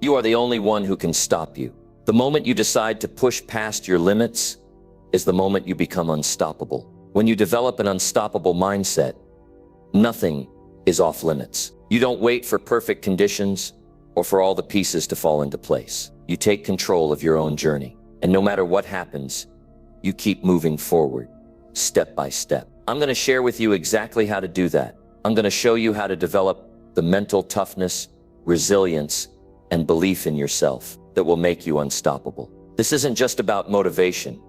You are the only one who can stop you. The moment you decide to push past your limits is the moment you become unstoppable. When you develop an unstoppable mindset, nothing is off limits. You don't wait for perfect conditions or for all the pieces to fall into place. You take control of your own journey. And no matter what happens, you keep moving forward, step by step. I'm going to share with you exactly how to do that. I'm going to show you how to develop the mental toughness, resilience, and belief in yourself that will make you unstoppable. This isn't just about motivation.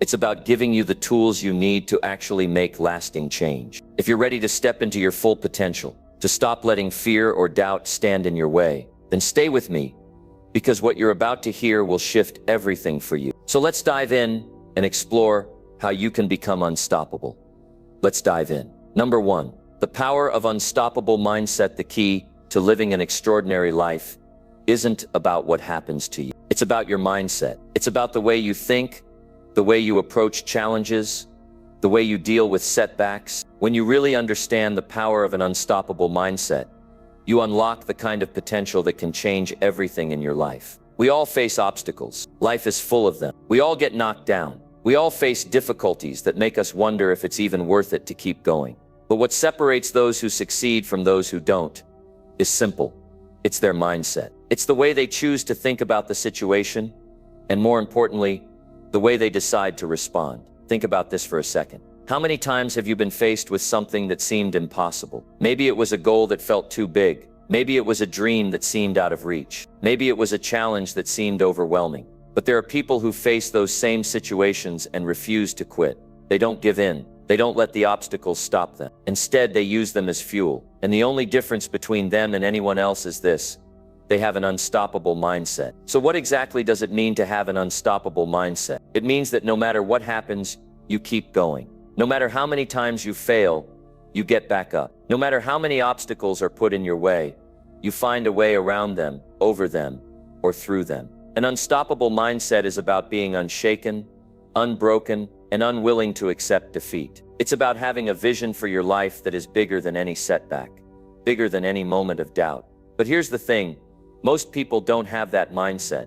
It's about giving you the tools you need to actually make lasting change. If you're ready to step into your full potential, to stop letting fear or doubt stand in your way, then stay with me, because what you're about to hear will shift everything for you. So let's dive in and explore how you can become unstoppable. Let's dive in. Number 1, the power of unstoppable mindset. The key to living an extraordinary life isn't about what happens to you. It's about your mindset. It's about the way you think, the way you approach challenges, the way you deal with setbacks. When you really understand the power of an unstoppable mindset, you unlock the kind of potential that can change everything in your life. We all face obstacles. Life is full of them. We all get knocked down. We all face difficulties that make us wonder if it's even worth it to keep going. But what separates those who succeed from those who don't is simple. It's their mindset. It's the way they choose to think about the situation, and more importantly, the way they decide to respond. Think about this for a second. How many times have you been faced with something that seemed impossible? Maybe it was a goal that felt too big. Maybe it was a dream that seemed out of reach. Maybe it was a challenge that seemed overwhelming. But there are people who face those same situations and refuse to quit. They don't give in. They don't let the obstacles stop them. Instead, they use them as fuel. And the only difference between them and anyone else is this: they have an unstoppable mindset. So what exactly does it mean to have an unstoppable mindset? It means that no matter what happens, you keep going. No matter how many times you fail, you get back up. No matter how many obstacles are put in your way, you find a way around them, over them, or through them. An unstoppable mindset is about being unshaken, unbroken, and unwilling to accept defeat. It's about having a vision for your life that is bigger than any setback, bigger than any moment of doubt. But here's the thing: most people don't have that mindset.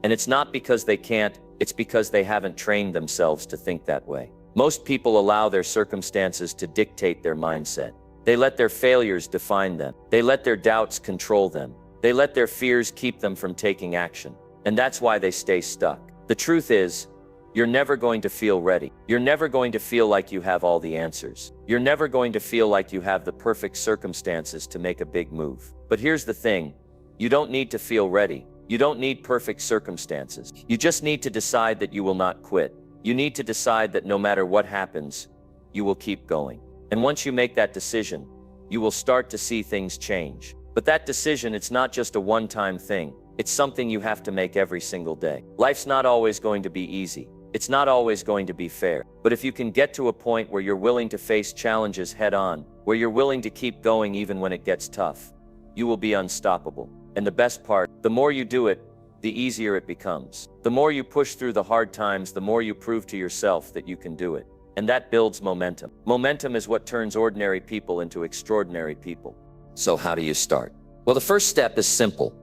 And it's not because they can't, it's because they haven't trained themselves to think that way. Most people allow their circumstances to dictate their mindset. They let their failures define them. They let their doubts control them. They let their fears keep them from taking action. And that's why they stay stuck. The truth is, you're never going to feel ready. You're never going to feel like you have all the answers. You're never going to feel like you have the perfect circumstances to make a big move. But here's the thing: you don't need to feel ready. You don't need perfect circumstances. You just need to decide that you will not quit. You need to decide that no matter what happens, you will keep going. And once you make that decision, you will start to see things change. But that decision, it's not just a one-time thing. It's something you have to make every single day. Life's not always going to be easy. It's not always going to be fair. But if you can get to a point where you're willing to face challenges head on, where you're willing to keep going even when it gets tough, you will be unstoppable. And the best part, the more you do it, the easier it becomes. The more you push through the hard times, the more you prove to yourself that you can do it. And that builds momentum. Momentum is what turns ordinary people into extraordinary people. So how do you start? Well, the first step is simple.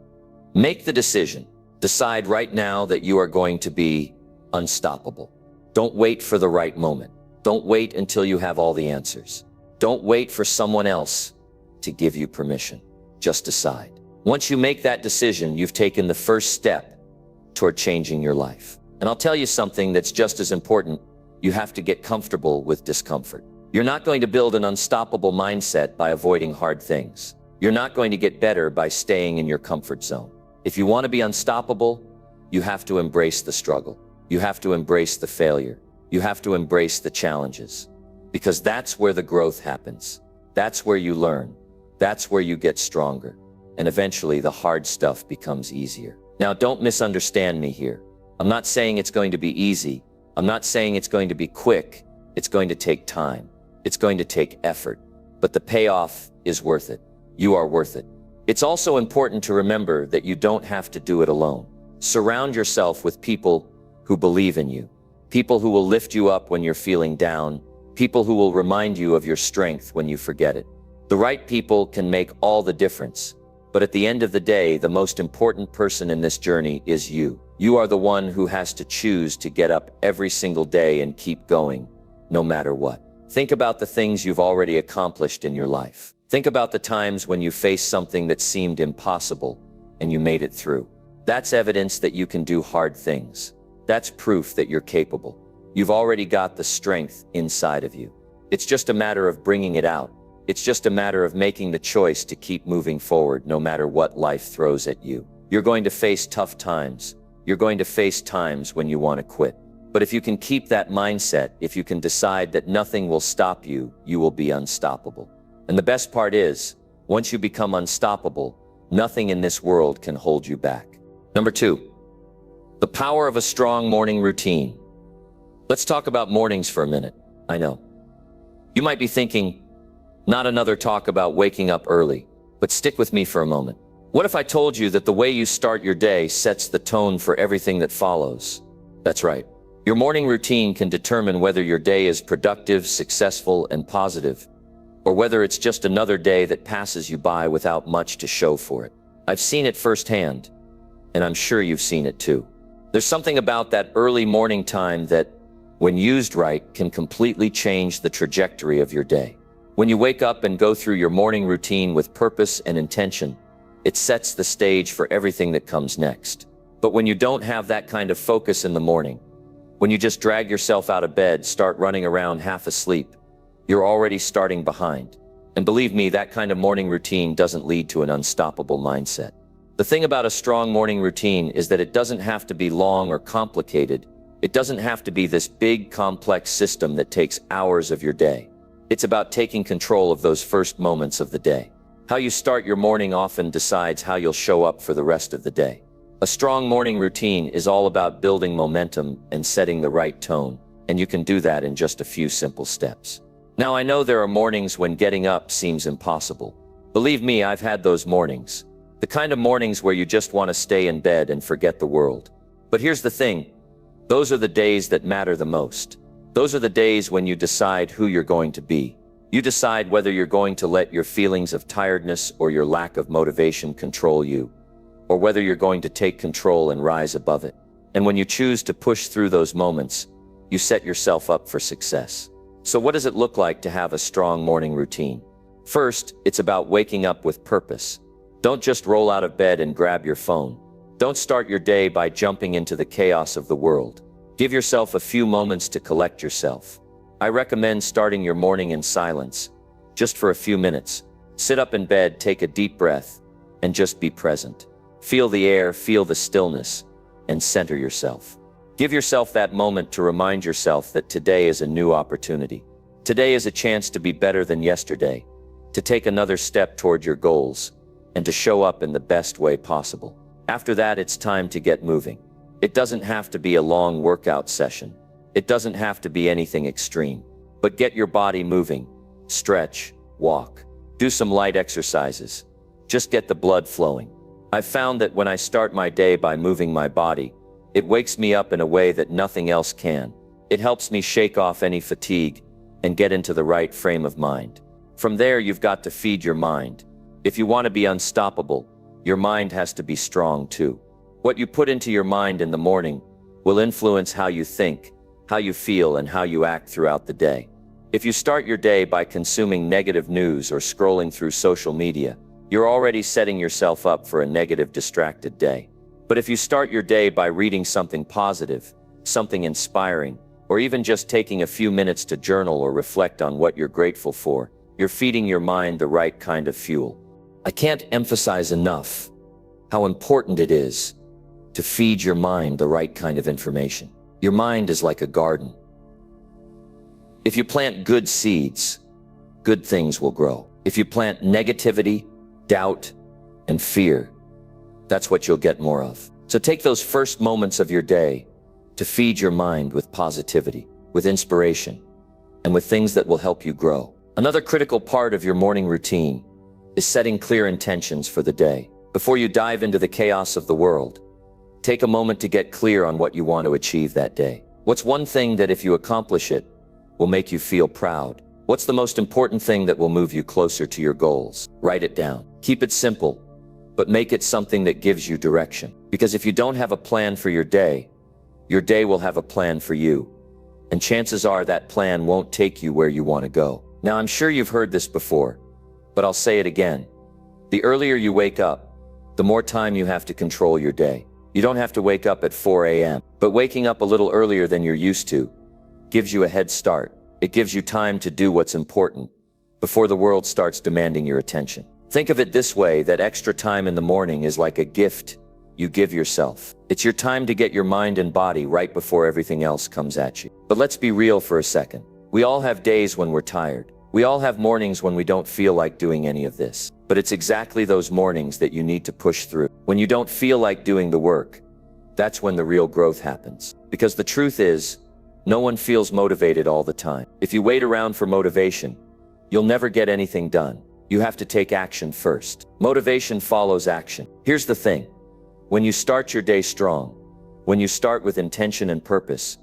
Make the decision. Decide right now that you are going to be unstoppable. Don't wait for the right moment. Don't wait until you have all the answers. Don't wait for someone else to give you permission. Just decide. Once you make that decision, you've taken the first step toward changing your life. And I'll tell you something that's just as important. You have to get comfortable with discomfort. You're not going to build an unstoppable mindset by avoiding hard things. You're not going to get better by staying in your comfort zone. If you want to be unstoppable, you have to embrace the struggle. You have to embrace the failure. You have to embrace the challenges. Because that's where the growth happens. That's where you learn. That's where you get stronger. And eventually the hard stuff becomes easier. Now, don't misunderstand me here. I'm not saying it's going to be easy. I'm not saying it's going to be quick. It's going to take time. It's going to take effort. But the payoff is worth it. You are worth it. It's also important to remember that you don't have to do it alone. Surround yourself with people who believe in you. People who will lift you up when you're feeling down. People who will remind you of your strength when you forget it. The right people can make all the difference. But at the end of the day, the most important person in this journey is you. You are the one who has to choose to get up every single day and keep going, no matter what. Think about the things you've already accomplished in your life. Think about the times when you faced something that seemed impossible and you made it through. That's evidence that you can do hard things. That's proof that you're capable. You've already got the strength inside of you. It's just a matter of bringing it out. It's just a matter of making the choice to keep moving forward no matter what life throws at you. You're going to face tough times. You're going to face times when you want to quit. But if you can keep that mindset, if you can decide that nothing will stop you, you will be unstoppable. And the best part is, once you become unstoppable, nothing in this world can hold you back. Number 2, the power of a strong morning routine. Let's talk about mornings for a minute. I know. You might be thinking, not another talk about waking up early, but stick with me for a moment. What if I told you that the way you start your day sets the tone for everything that follows? That's right. Your morning routine can determine whether your day is productive, successful, and positive, or whether it's just another day that passes you by without much to show for it. I've seen it firsthand, and I'm sure you've seen it too. There's something about that early morning time that, when used right, can completely change the trajectory of your day. When you wake up and go through your morning routine with purpose and intention, it sets the stage for everything that comes next. But when you don't have that kind of focus in the morning, when you just drag yourself out of bed, start running around half asleep, you're already starting behind. And believe me, that kind of morning routine doesn't lead to an unstoppable mindset. The thing about a strong morning routine is that it doesn't have to be long or complicated. It doesn't have to be this big, complex system that takes hours of your day. It's about taking control of those first moments of the day. How you start your morning often decides how you'll show up for the rest of the day. A strong morning routine is all about building momentum and setting the right tone, and you can do that in just a few simple steps. Now, I know there are mornings when getting up seems impossible. Believe me, I've had those mornings. The kind of mornings where you just want to stay in bed and forget the world. But here's the thing. Those are the days that matter the most. Those are the days when you decide who you're going to be. You decide whether you're going to let your feelings of tiredness or your lack of motivation control you, or whether you're going to take control and rise above it. And when you choose to push through those moments, you set yourself up for success. So what does it look like to have a strong morning routine? First, it's about waking up with purpose. Don't just roll out of bed and grab your phone. Don't start your day by jumping into the chaos of the world. Give yourself a few moments to collect yourself. I recommend starting your morning in silence, just for a few minutes. Sit up in bed, take a deep breath, and just be present. Feel the air, feel the stillness, and center yourself. Give yourself that moment to remind yourself that today is a new opportunity. Today is a chance to be better than yesterday, to take another step toward your goals, and to show up in the best way possible. After that, it's time to get moving. It doesn't have to be a long workout session. It doesn't have to be anything extreme. But get your body moving. Stretch, walk, do some light exercises. Just get the blood flowing. I've found that when I start my day by moving my body, it wakes me up in a way that nothing else can. It helps me shake off any fatigue and get into the right frame of mind. From there, you've got to feed your mind. If you want to be unstoppable, your mind has to be strong too. What you put into your mind in the morning will influence how you think, how you feel, and how you act throughout the day. If you start your day by consuming negative news or scrolling through social media, you're already setting yourself up for a negative, distracted day. But if you start your day by reading something positive, something inspiring, or even just taking a few minutes to journal or reflect on what you're grateful for, you're feeding your mind the right kind of fuel. I can't emphasize enough how important it is to feed your mind the right kind of information. Your mind is like a garden. If you plant good seeds, good things will grow. If you plant negativity, doubt, and fear, that's what you'll get more of. So take those first moments of your day to feed your mind with positivity, with inspiration, and with things that will help you grow. Another critical part of your morning routine is setting clear intentions for the day. Before you dive into the chaos of the world, take a moment to get clear on what you want to achieve that day. What's one thing that, if you accomplish it, will make you feel proud? What's the most important thing that will move you closer to your goals? Write it down. Keep it simple, but make it something that gives you direction. Because if you don't have a plan for your day will have a plan for you. And chances are that plan won't take you where you want to go. Now, I'm sure you've heard this before, but I'll say it again. The earlier you wake up, the more time you have to control your day. You don't have to wake up at 4 a.m., but waking up a little earlier than you're used to gives you a head start. It gives you time to do what's important before the world starts demanding your attention. Think of it this way, that extra time in the morning is like a gift you give yourself. It's your time to get your mind and body right before everything else comes at you. But let's be real for a second. We all have days when we're tired. We all have mornings when we don't feel like doing any of this. But it's exactly those mornings that you need to push through. When you don't feel like doing the work, that's when the real growth happens. Because the truth is, no one feels motivated all the time. If you wait around for motivation, you'll never get anything done. You have to take action first. Motivation follows action. Here's the thing. When you start your day strong, when you start with intention and purpose,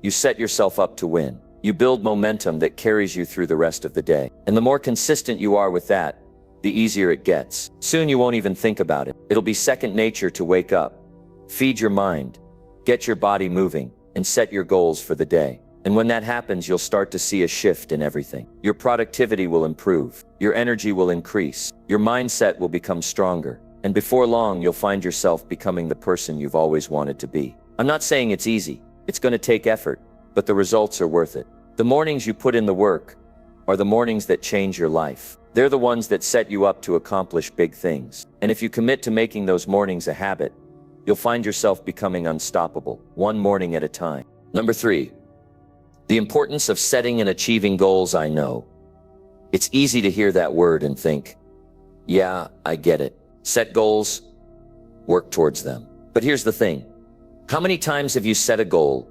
you set yourself up to win. You build momentum that carries you through the rest of the day. And the more consistent you are with that, the easier it gets. Soon you won't even think about it. It'll be second nature to wake up, feed your mind, get your body moving, and set your goals for the day. And when that happens, you'll start to see a shift in everything. Your productivity will improve. Your energy will increase. Your mindset will become stronger. And before long, you'll find yourself becoming the person you've always wanted to be. I'm not saying it's easy. It's going to take effort, but the results are worth it. The mornings you put in the work are the mornings that change your life. They're the ones that set you up to accomplish big things. And if you commit to making those mornings a habit, you'll find yourself becoming unstoppable, one morning at a time. Number 3, the importance of setting and achieving goals. I know it's easy to hear that word and think, yeah, I get it. Set goals, work towards them. But here's the thing. How many times have you set a goal,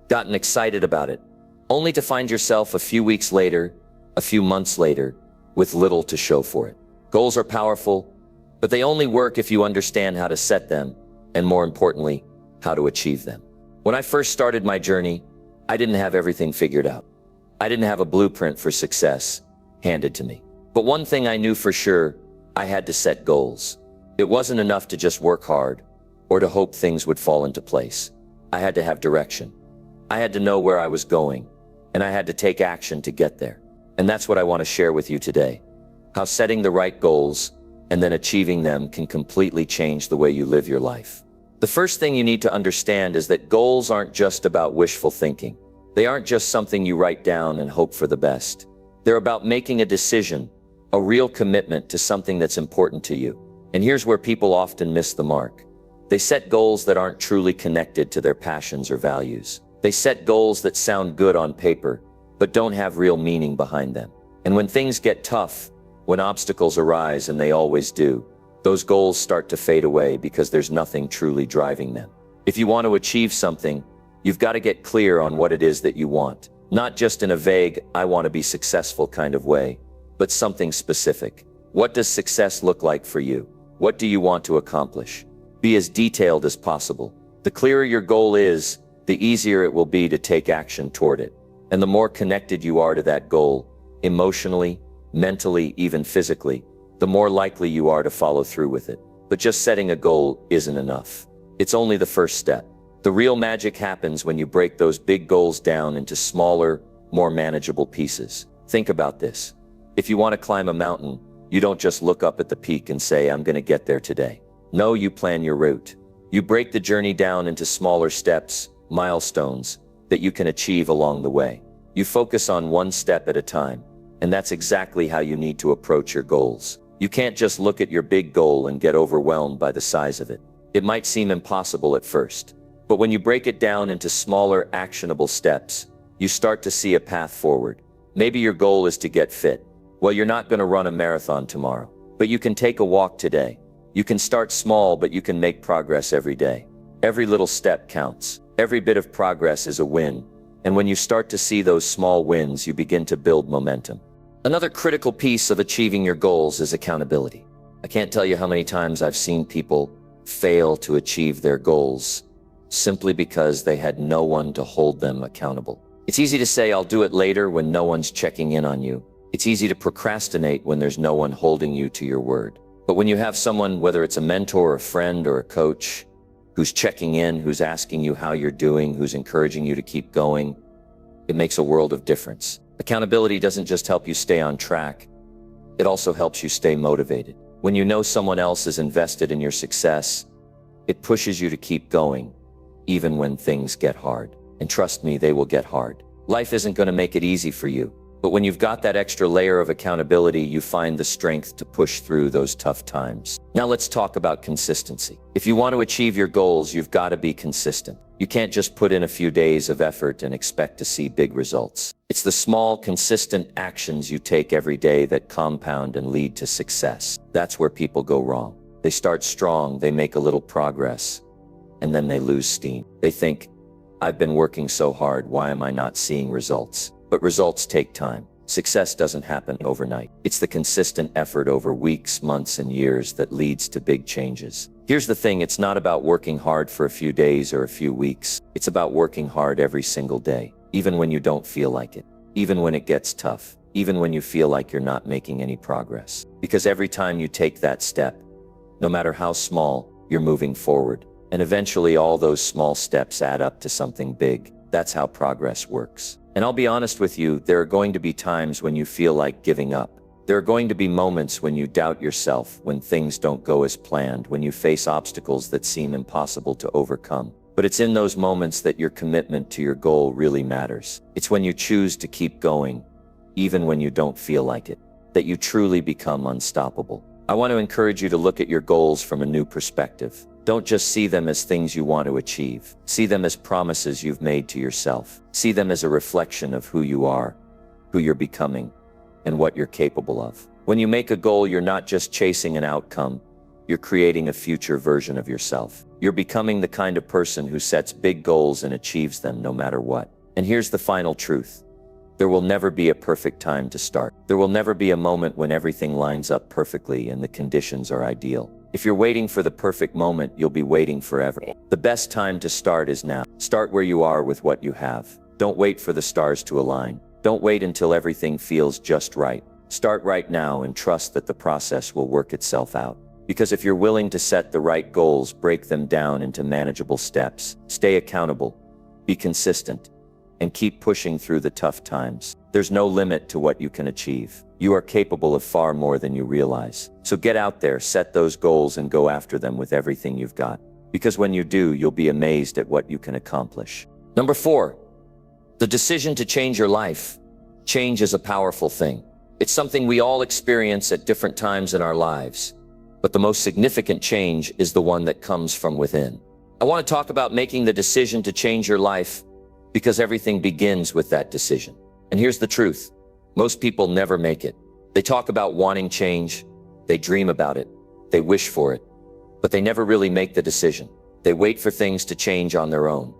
gotten excited about it, only to find yourself a few weeks later, a few months later, with little to show for it? Goals are powerful, but they only work if you understand how to set them, and more importantly, how to achieve them. When I first started my journey, I didn't have everything figured out. I didn't have a blueprint for success handed to me. But one thing I knew for sure, I had to set goals. It wasn't enough to just work hard or to hope things would fall into place. I had to have direction. I had to know where I was going, and I had to take action to get there. And that's what I want to share with you today. How setting the right goals and then achieving them can completely change the way you live your life. The first thing you need to understand is that goals aren't just about wishful thinking. They aren't just something you write down and hope for the best. They're about making a decision, a real commitment to something that's important to you. And here's where people often miss the mark. They set goals that aren't truly connected to their passions or values. They set goals that sound good on paper, but don't have real meaning behind them. And when things get tough, when obstacles arise, and they always do, those goals start to fade away because there's nothing truly driving them. If you want to achieve something, you've got to get clear on what it is that you want. Not just in a vague, I want to be successful kind of way, but something specific. What does success look like for you? What do you want to accomplish? Be as detailed as possible. The clearer your goal is, the easier it will be to take action toward it. And the more connected you are to that goal, emotionally, mentally, even physically, the more likely you are to follow through with it. But just setting a goal isn't enough. It's only the first step. The real magic happens when you break those big goals down into smaller, more manageable pieces. Think about this. If you want to climb a mountain, you don't just look up at the peak and say, I'm going to get there today. No, you plan your route. You break the journey down into smaller steps, milestones, that you can achieve along the way. You focus on one step at a time, and that's exactly how you need to approach your goals. You can't just look at your big goal and get overwhelmed by the size of it. It might seem impossible at first, but when you break it down into smaller, actionable steps, you start to see a path forward. Maybe your goal is to get fit. Well, you're not going to run a marathon tomorrow, but you can take a walk today. You can start small, but you can make progress every day. Every little step counts. Every bit of progress is a win. And when you start to see those small wins, you begin to build momentum. Another critical piece of achieving your goals is accountability. I can't tell you how many times I've seen people fail to achieve their goals simply because they had no one to hold them accountable. It's easy to say, I'll do it later when no one's checking in on you. It's easy to procrastinate when there's no one holding you to your word. But when you have someone, whether it's a mentor, a friend, or a coach, who's checking in, who's asking you how you're doing, who's encouraging you to keep going, it makes a world of difference. Accountability doesn't just help you stay on track, it also helps you stay motivated. When you know someone else is invested in your success, it pushes you to keep going, even when things get hard. And trust me, they will get hard. Life isn't going to make it easy for you, but when you've got that extra layer of accountability, you find the strength to push through those tough times. Now let's talk about consistency. If you want to achieve your goals, you've got to be consistent. You can't just put in a few days of effort and expect to see big results. It's the small, consistent actions you take every day that compound and lead to success. That's where people go wrong. They start strong, they make a little progress, and then they lose steam. They think, I've been working so hard, why am I not seeing results? But results take time. Success doesn't happen overnight. It's the consistent effort over weeks, months, and years that leads to big changes. Here's the thing, it's not about working hard for a few days or a few weeks. It's about working hard every single day, even when you don't feel like it, even when it gets tough, even when you feel like you're not making any progress. Because every time you take that step, no matter how small, you're moving forward. And eventually all those small steps add up to something big. That's how progress works. And I'll be honest with you, there are going to be times when you feel like giving up. There are going to be moments when you doubt yourself, when things don't go as planned, when you face obstacles that seem impossible to overcome. But it's in those moments that your commitment to your goal really matters. It's when you choose to keep going, even when you don't feel like it, that you truly become unstoppable. I want to encourage you to look at your goals from a new perspective. Don't just see them as things you want to achieve. See them as promises you've made to yourself. See them as a reflection of who you are, who you're becoming, and what you're capable of. When you make a goal, you're not just chasing an outcome, you're creating a future version of yourself. You're becoming the kind of person who sets big goals and achieves them no matter what. And here's the final truth. There will never be a perfect time to start. There will never be a moment when everything lines up perfectly and the conditions are ideal. If you're waiting for the perfect moment, you'll be waiting forever. The best time to start is now. Start where you are with what you have. Don't wait for the stars to align. Don't wait until everything feels just right. Start right now and trust that the process will work itself out. Because if you're willing to set the right goals, break them down into manageable steps, stay accountable, be consistent, and keep pushing through the tough times, there's no limit to what you can achieve. You are capable of far more than you realize. So get out there, set those goals, and go after them with everything you've got. Because when you do, you'll be amazed at what you can accomplish. Number 4, the decision to change your life. Change is a powerful thing. It's something we all experience at different times in our lives. But the most significant change is the one that comes from within. I want to talk about making the decision to change your life because everything begins with that decision. And here's the truth. Most people never make it. They talk about wanting change, they dream about it, they wish for it, but they never really make the decision. They wait for things to change on their own,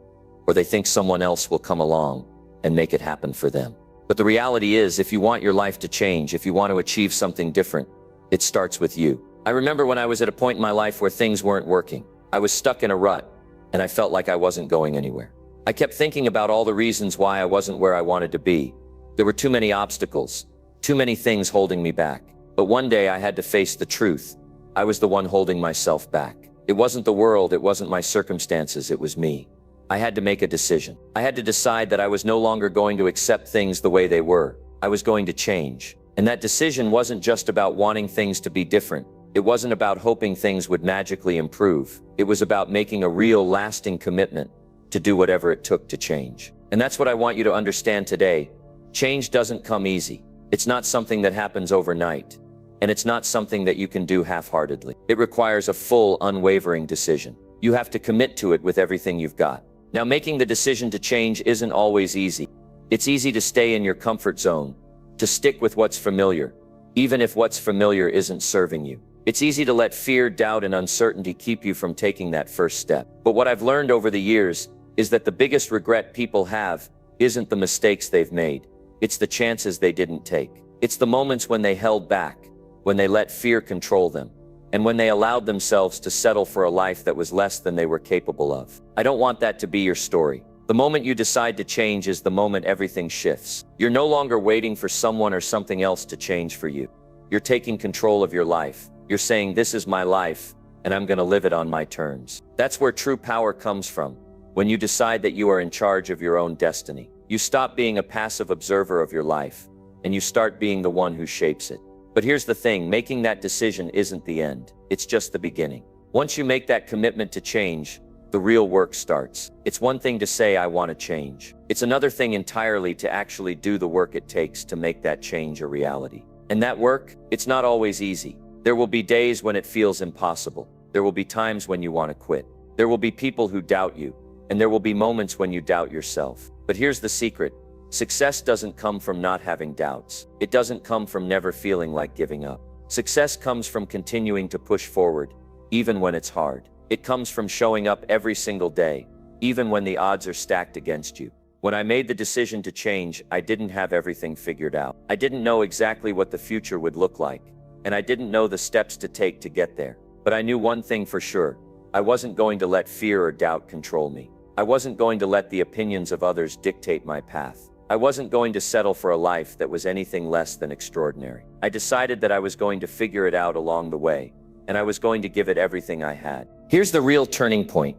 or they think someone else will come along and make it happen for them. But the reality is, if you want your life to change, if you want to achieve something different, it starts with you. I remember when I was at a point in my life where things weren't working. I was stuck in a rut, and I felt like I wasn't going anywhere. I kept thinking about all the reasons why I wasn't where I wanted to be. There were too many obstacles, too many things holding me back. But one day I had to face the truth. I was the one holding myself back. It wasn't the world, it wasn't my circumstances, it was me. I had to make a decision. I had to decide that I was no longer going to accept things the way they were. I was going to change. And that decision wasn't just about wanting things to be different. It wasn't about hoping things would magically improve. It was about making a real, lasting commitment to do whatever it took to change. And that's what I want you to understand today. Change doesn't come easy. It's not something that happens overnight. And it's not something that you can do half-heartedly. It requires a full, unwavering decision. You have to commit to it with everything you've got. Now, making the decision to change isn't always easy. It's easy to stay in your comfort zone, to stick with what's familiar, even if what's familiar isn't serving you. It's easy to let fear, doubt, and uncertainty keep you from taking that first step. But what I've learned over the years is that the biggest regret people have isn't the mistakes they've made. It's the chances they didn't take. It's the moments when they held back, when they let fear control them, and when they allowed themselves to settle for a life that was less than they were capable of. I don't want that to be your story. The moment you decide to change is the moment everything shifts. You're no longer waiting for someone or something else to change for you. You're taking control of your life, You're saying, this is my life, and I'm going to live it on my terms. That's where true power comes from. When you decide that you are in charge of your own destiny, you stop being a passive observer of your life, and you start being the one who shapes it. But here's the thing, making that decision isn't the end. It's just the beginning. Once you make that commitment to change, the real work starts. It's one thing to say, I want to change. It's another thing entirely to actually do the work it takes to make that change a reality. And that work, it's not always easy. There will be days when it feels impossible. There will be times when you want to quit. There will be people who doubt you. And there will be moments when you doubt yourself. But here's the secret. Success doesn't come from not having doubts. It doesn't come from never feeling like giving up. Success comes from continuing to push forward, even when it's hard. It comes from showing up every single day, even when the odds are stacked against you. When I made the decision to change, I didn't have everything figured out. I didn't know exactly what the future would look like, and I didn't know the steps to take to get there. But I knew one thing for sure. I wasn't going to let fear or doubt control me. I wasn't going to let the opinions of others dictate my path. I wasn't going to settle for a life that was anything less than extraordinary. I decided that I was going to figure it out along the way, and I was going to give it everything I had. Here's the real turning point.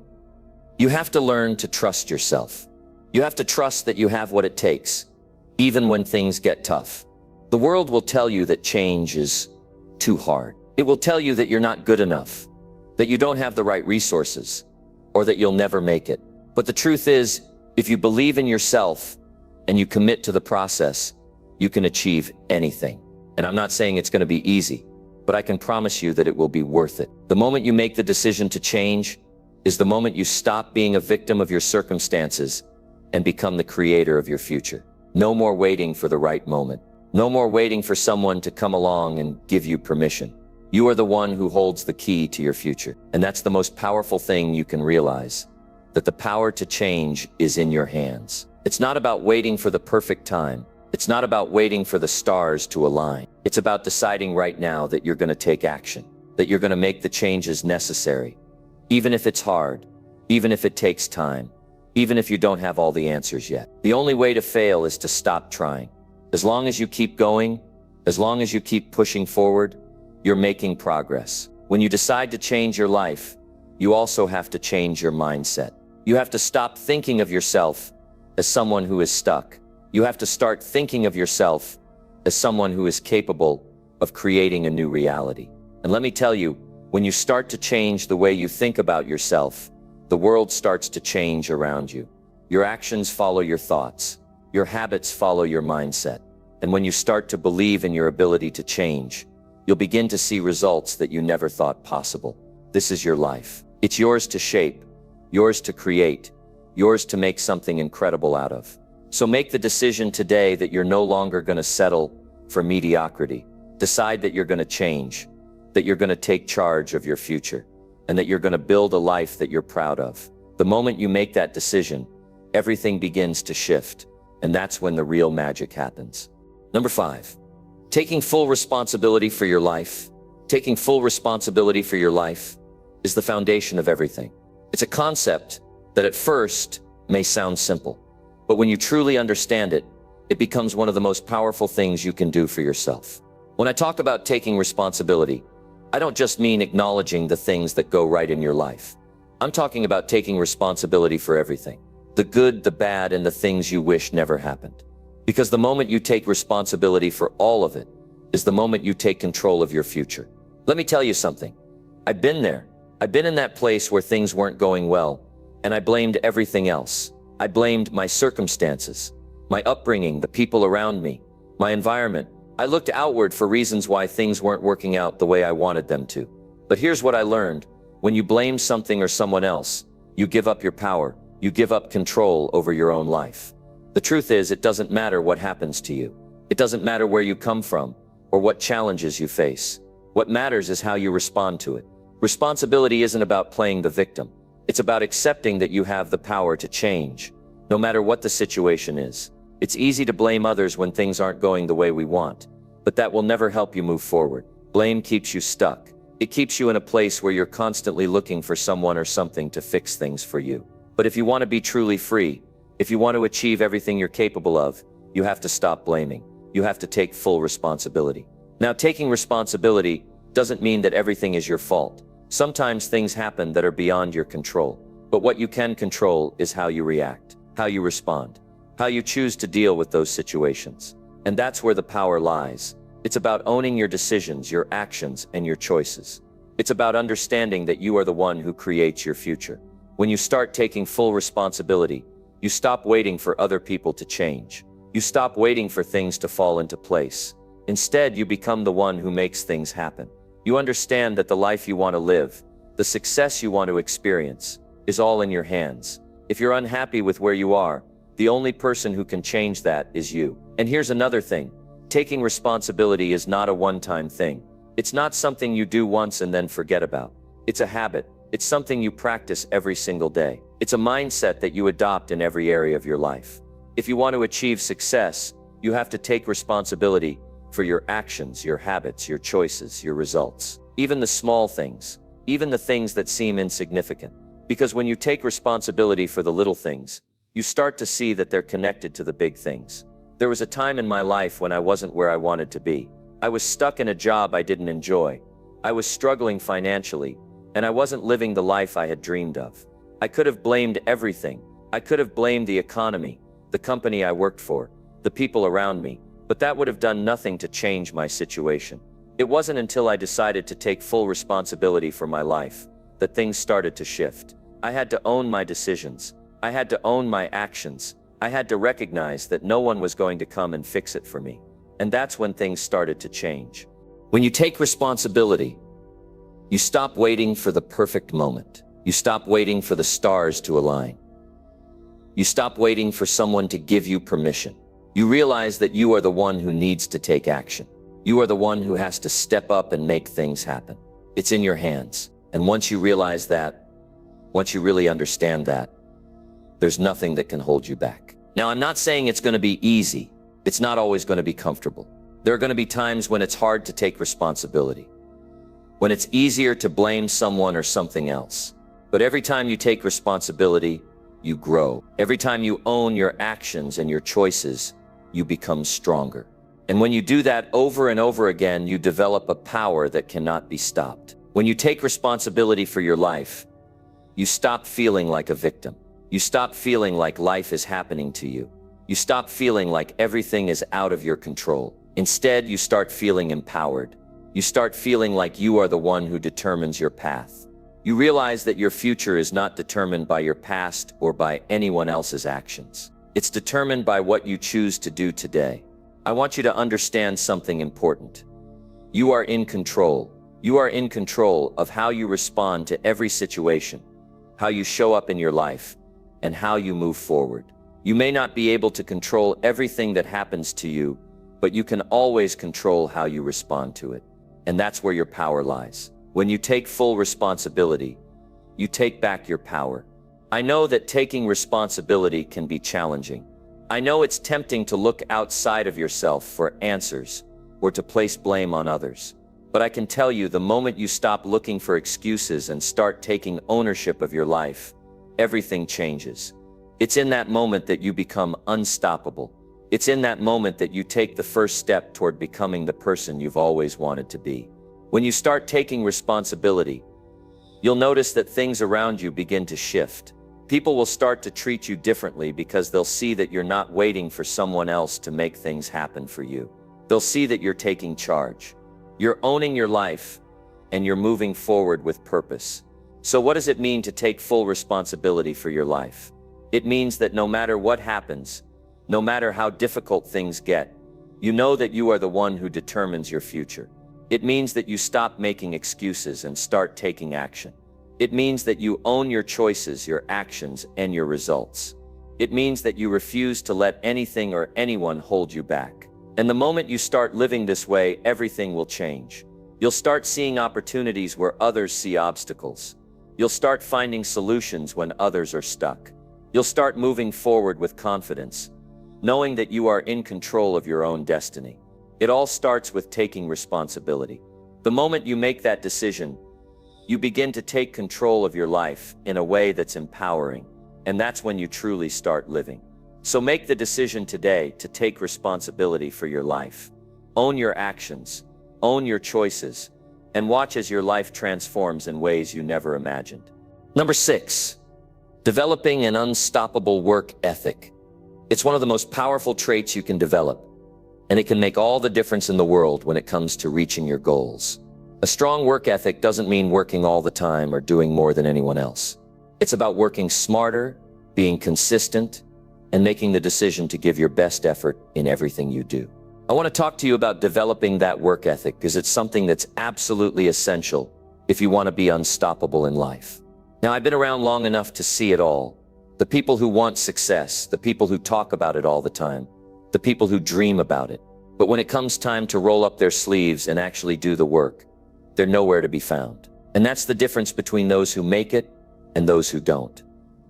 You have to learn to trust yourself. You have to trust that you have what it takes, even when things get tough. The world will tell you that change is too hard. It will tell you that you're not good enough, that you don't have the right resources, or that you'll never make it. But the truth is, if you believe in yourself and you commit to the process, you can achieve anything. And I'm not saying it's going to be easy, but I can promise you that it will be worth it. The moment you make the decision to change is the moment you stop being a victim of your circumstances and become the creator of your future. No more waiting for the right moment. No more waiting for someone to come along and give you permission. You are the one who holds the key to your future. And that's the most powerful thing you can realize, that the power to change is in your hands. It's not about waiting for the perfect time. It's not about waiting for the stars to align. It's about deciding right now that you're going to take action, that you're going to make the changes necessary, even if it's hard, even if it takes time, even if you don't have all the answers yet. The only way to fail is to stop trying. As long as you keep going, as long as you keep pushing forward, you're making progress. When you decide to change your life, you also have to change your mindset. You have to stop thinking of yourself as someone who is stuck. You have to start thinking of yourself as someone who is capable of creating a new reality. And let me tell you, when you start to change the way you think about yourself, the world starts to change around you. Your actions follow your thoughts. Your habits follow your mindset. And when you start to believe in your ability to change, you'll begin to see results that you never thought possible. This is your life. It's yours to shape, yours to create, yours to make something incredible out of. So make the decision today that you're no longer going to settle for mediocrity. Decide that you're going to change, that you're going to take charge of your future, and that you're going to build a life that you're proud of. The moment you make that decision, everything begins to shift, and that's when the real magic happens. Number 5, taking full responsibility for your life. Taking full responsibility for your life is the foundation of everything. It's a concept that at first may sound simple, but when you truly understand it, it becomes one of the most powerful things you can do for yourself. When I talk about taking responsibility, I don't just mean acknowledging the things that go right in your life. I'm talking about taking responsibility for everything. The good, the bad, and the things you wish never happened. Because the moment you take responsibility for all of it is the moment you take control of your future. Let me tell you something. I've been there. I've been in that place where things weren't going well, and I blamed everything else. I blamed my circumstances, my upbringing, the people around me, my environment. I looked outward for reasons why things weren't working out the way I wanted them to. But here's what I learned. When you blame something or someone else, you give up your power. You give up control over your own life. The truth is, it doesn't matter what happens to you. It doesn't matter where you come from or what challenges you face. What matters is how you respond to it. Responsibility isn't about playing the victim. It's about accepting that you have the power to change, no matter what the situation is. It's easy to blame others when things aren't going the way we want, but that will never help you move forward. Blame keeps you stuck. It keeps you in a place where you're constantly looking for someone or something to fix things for you. But if you want to be truly free, if you want to achieve everything you're capable of, you have to stop blaming. You have to take full responsibility. Now, taking responsibility doesn't mean that everything is your fault. Sometimes things happen that are beyond your control. But what you can control is how you react, how you respond, how you choose to deal with those situations. And that's where the power lies. It's about owning your decisions, your actions, and your choices. It's about understanding that you are the one who creates your future. When you start taking full responsibility, you stop waiting for other people to change. You stop waiting for things to fall into place. Instead, you become the one who makes things happen. You understand that the life you want to live, the success you want to experience, is all in your hands. If you're unhappy with where you are, the only person who can change that is you. And here's another thing. Taking responsibility is not a one-time thing. It's not something you do once and then forget about. It's a habit. It's something you practice every single day. It's a mindset that you adopt in every area of your life. If you want to achieve success, you have to take responsibility for your actions, your habits, your choices, your results. Even the small things, even the things that seem insignificant. Because when you take responsibility for the little things, you start to see that they're connected to the big things. There was a time in my life when I wasn't where I wanted to be. I was stuck in a job I didn't enjoy. I was struggling financially, and I wasn't living the life I had dreamed of. I could have blamed everything. I could have blamed the economy, the company I worked for, the people around me, but that would have done nothing to change my situation. It wasn't until I decided to take full responsibility for my life that things started to shift. I had to own my decisions. I had to own my actions. I had to recognize that no one was going to come and fix it for me. And that's when things started to change. When you take responsibility, you stop waiting for the perfect moment. You stop waiting for the stars to align. You stop waiting for someone to give you permission. You realize that you are the one who needs to take action. You are the one who has to step up and make things happen. It's in your hands. And once you realize that, once you really understand that, there's nothing that can hold you back. Now, I'm not saying it's going to be easy. It's not always going to be comfortable. There are going to be times when it's hard to take responsibility, when it's easier to blame someone or something else. But every time you take responsibility, you grow. Every time you own your actions and your choices, you become stronger. And when you do that over and over again, you develop a power that cannot be stopped. When you take responsibility for your life, you stop feeling like a victim. You stop feeling like life is happening to you. You stop feeling like everything is out of your control. Instead, you start feeling empowered. You start feeling like you are the one who determines your path. You realize that your future is not determined by your past or by anyone else's actions. It's determined by what you choose to do today. I want you to understand something important. You are in control. You are in control of how you respond to every situation, how you show up in your life, and how you move forward. You may not be able to control everything that happens to you, but you can always control how you respond to it. And that's where your power lies. When you take full responsibility, you take back your power. I know that taking responsibility can be challenging. I know it's tempting to look outside of yourself for answers or to place blame on others. But I can tell you, the moment you stop looking for excuses and start taking ownership of your life, everything changes. It's in that moment that you become unstoppable. It's in that moment that you take the first step toward becoming the person you've always wanted to be. When you start taking responsibility, you'll notice that things around you begin to shift. People will start to treat you differently because they'll see that you're not waiting for someone else to make things happen for you. They'll see that you're taking charge. You're owning your life, and you're moving forward with purpose. So what does it mean to take full responsibility for your life? It means that no matter what happens, no matter how difficult things get, you know that you are the one who determines your future. It means that you stop making excuses and start taking action. It means that you own your choices, your actions, and your results. It means that you refuse to let anything or anyone hold you back. And the moment you start living this way, everything will change. You'll start seeing opportunities where others see obstacles. You'll start finding solutions when others are stuck. You'll start moving forward with confidence, knowing that you are in control of your own destiny. It all starts with taking responsibility. The moment you make that decision, you begin to take control of your life in a way that's empowering, and that's when you truly start living. So make the decision today to take responsibility for your life. Own your actions, own your choices, and watch as your life transforms in ways you never imagined. Number 6, developing an unstoppable work ethic. It's one of the most powerful traits you can develop, and it can make all the difference in the world when it comes to reaching your goals. A strong work ethic doesn't mean working all the time or doing more than anyone else. It's about working smarter, being consistent, and making the decision to give your best effort in everything you do. I want to talk to you about developing that work ethic because it's something that's absolutely essential if you want to be unstoppable in life. Now, I've been around long enough to see it all. The people who want success, the people who talk about it all the time, the people who dream about it. But when it comes time to roll up their sleeves and actually do the work, they're nowhere to be found. And that's the difference between those who make it and those who don't.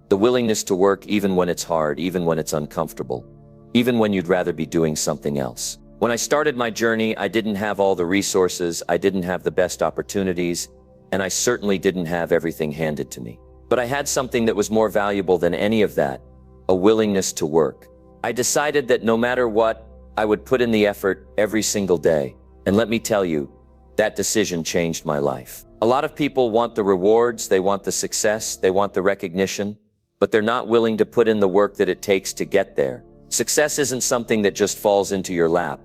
The willingness to work even when it's hard, even when it's uncomfortable, even when you'd rather be doing something else. When I started my journey, I didn't have all the resources, I didn't have the best opportunities, and I certainly didn't have everything handed to me. But I had something that was more valuable than any of that, a willingness to work. I decided that no matter what, I would put in the effort every single day. And let me tell you, that decision changed my life. A lot of people want the rewards, they want the success, they want the recognition, but they're not willing to put in the work that it takes to get there. Success isn't something that just falls into your lap.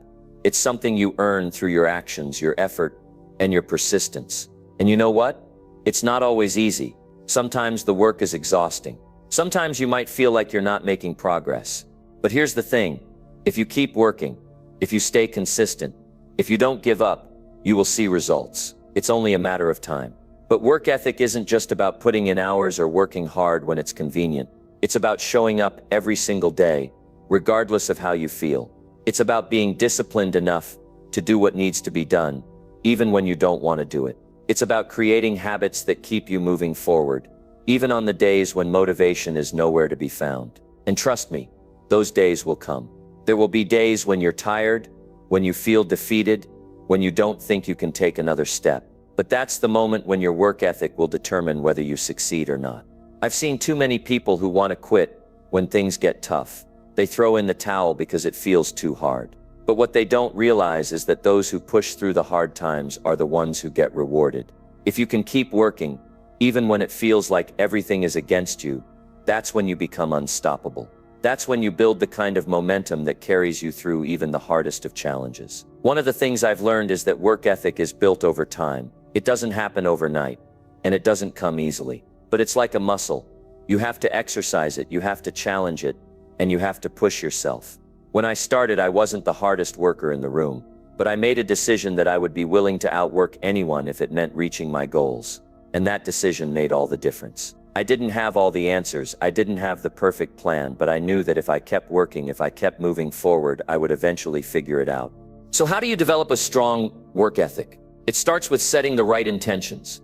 It's something you earn through your actions, your effort, and your persistence. And you know what? It's not always easy. Sometimes the work is exhausting. Sometimes you might feel like you're not making progress. But here's the thing. If you keep working, if you stay consistent, if you don't give up, you will see results. It's only a matter of time. But work ethic isn't just about putting in hours or working hard when it's convenient. It's about showing up every single day, regardless of how you feel. It's about being disciplined enough to do what needs to be done, even when you don't want to do it. It's about creating habits that keep you moving forward, even on the days when motivation is nowhere to be found. And trust me, those days will come. There will be days when you're tired, when you feel defeated, when you don't think you can take another step. But that's the moment when your work ethic will determine whether you succeed or not. I've seen too many people who want to quit when things get tough. They throw in the towel because it feels too hard. But what they don't realize is that those who push through the hard times are the ones who get rewarded. If you can keep working, even when it feels like everything is against you, that's when you become unstoppable. That's when you build the kind of momentum that carries you through even the hardest of challenges. One of the things I've learned is that work ethic is built over time. It doesn't happen overnight, and it doesn't come easily. But it's like a muscle. You have to exercise it, you have to challenge it, and you have to push yourself. When I started, I wasn't the hardest worker in the room, but I made a decision that I would be willing to outwork anyone if it meant reaching my goals. And that decision made all the difference. I didn't have all the answers, I didn't have the perfect plan, but I knew that if I kept working, if I kept moving forward, I would eventually figure it out. So how do you develop a strong work ethic? It starts with setting the right intentions.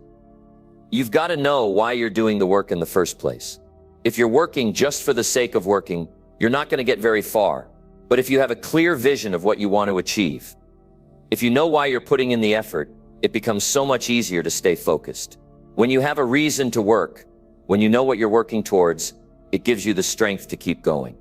You've got to know why you're doing the work in the first place. If you're working just for the sake of working, you're not going to get very far. But if you have a clear vision of what you want to achieve, if you know why you're putting in the effort, it becomes so much easier to stay focused. When you have a reason to work, when you know what you're working towards, it gives you the strength to keep going,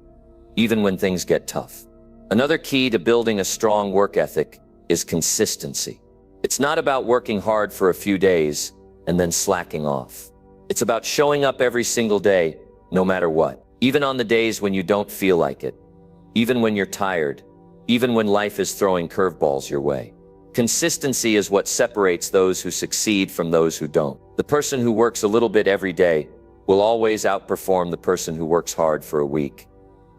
even when things get tough. Another key to building a strong work ethic is consistency. It's not about working hard for a few days and then slacking off. It's about showing up every single day, no matter what. Even on the days when you don't feel like it, even when you're tired, even when life is throwing curveballs your way. Consistency is what separates those who succeed from those who don't. The person who works a little bit every day will always outperform the person who works hard for a week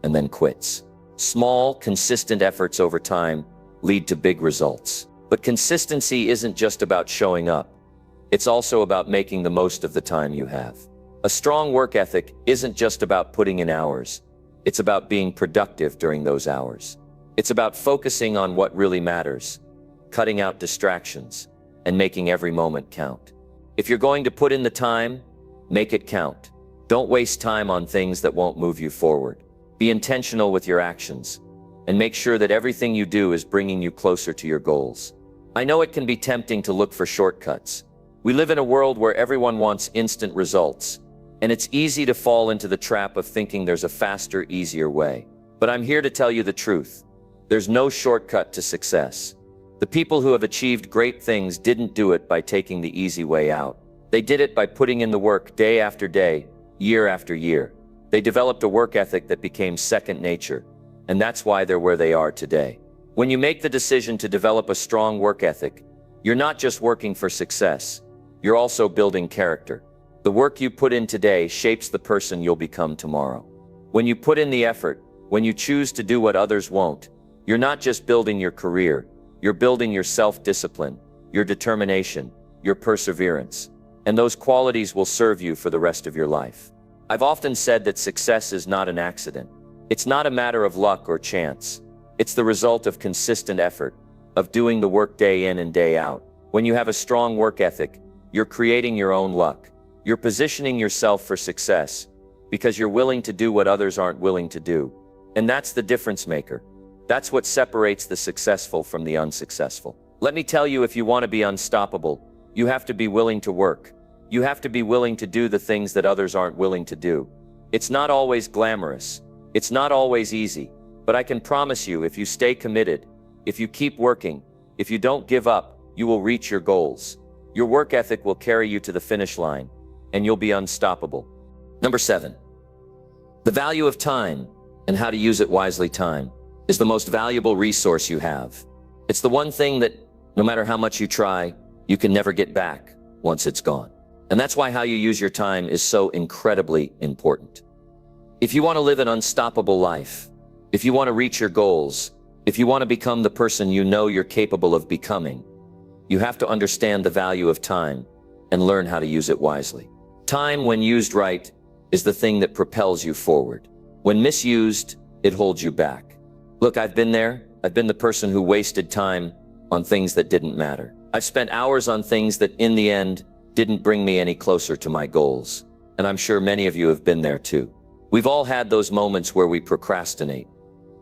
and then quits. Small, consistent efforts over time lead to big results. But consistency isn't just about showing up. It's also about making the most of the time you have. A strong work ethic isn't just about putting in hours. It's about being productive during those hours. It's about focusing on what really matters, cutting out distractions, and making every moment count. If you're going to put in the time, make it count. Don't waste time on things that won't move you forward. Be intentional with your actions, and make sure that everything you do is bringing you closer to your goals. I know it can be tempting to look for shortcuts. We live in a world where everyone wants instant results, and it's easy to fall into the trap of thinking there's a faster, easier way. But I'm here to tell you the truth. There's no shortcut to success. The people who have achieved great things didn't do it by taking the easy way out. They did it by putting in the work day after day, year after year. They developed a work ethic that became second nature, and that's why they're where they are today. When you make the decision to develop a strong work ethic, you're not just working for success, you're also building character. The work you put in today shapes the person you'll become tomorrow. When you put in the effort, when you choose to do what others won't, you're not just building your career, you're building your self-discipline, your determination, your perseverance. And those qualities will serve you for the rest of your life. I've often said that success is not an accident. It's not a matter of luck or chance. It's the result of consistent effort, of doing the work day in and day out. When you have a strong work ethic, you're creating your own luck. You're positioning yourself for success because you're willing to do what others aren't willing to do. And that's the difference maker. That's what separates the successful from the unsuccessful. Let me tell you, if you want to be unstoppable, you have to be willing to work. You have to be willing to do the things that others aren't willing to do. It's not always glamorous. It's not always easy. But I can promise you, if you stay committed, if you keep working, if you don't give up, you will reach your goals. Your work ethic will carry you to the finish line, and you'll be unstoppable. Number 7. The value of time and how to use it wisely. Time is the most valuable resource you have. It's the one thing that, no matter how much you try, you can never get back once it's gone. And that's why how you use your time is so incredibly important. If you want to live an unstoppable life, if you want to reach your goals, if you want to become the person you know you're capable of becoming, you have to understand the value of time and learn how to use it wisely. Time, when used right, is the thing that propels you forward. When misused, it holds you back. Look, I've been there. I've been the person who wasted time on things that didn't matter. I've spent hours on things that, in the end, didn't bring me any closer to my goals. And I'm sure many of you have been there too. We've all had those moments where we procrastinate,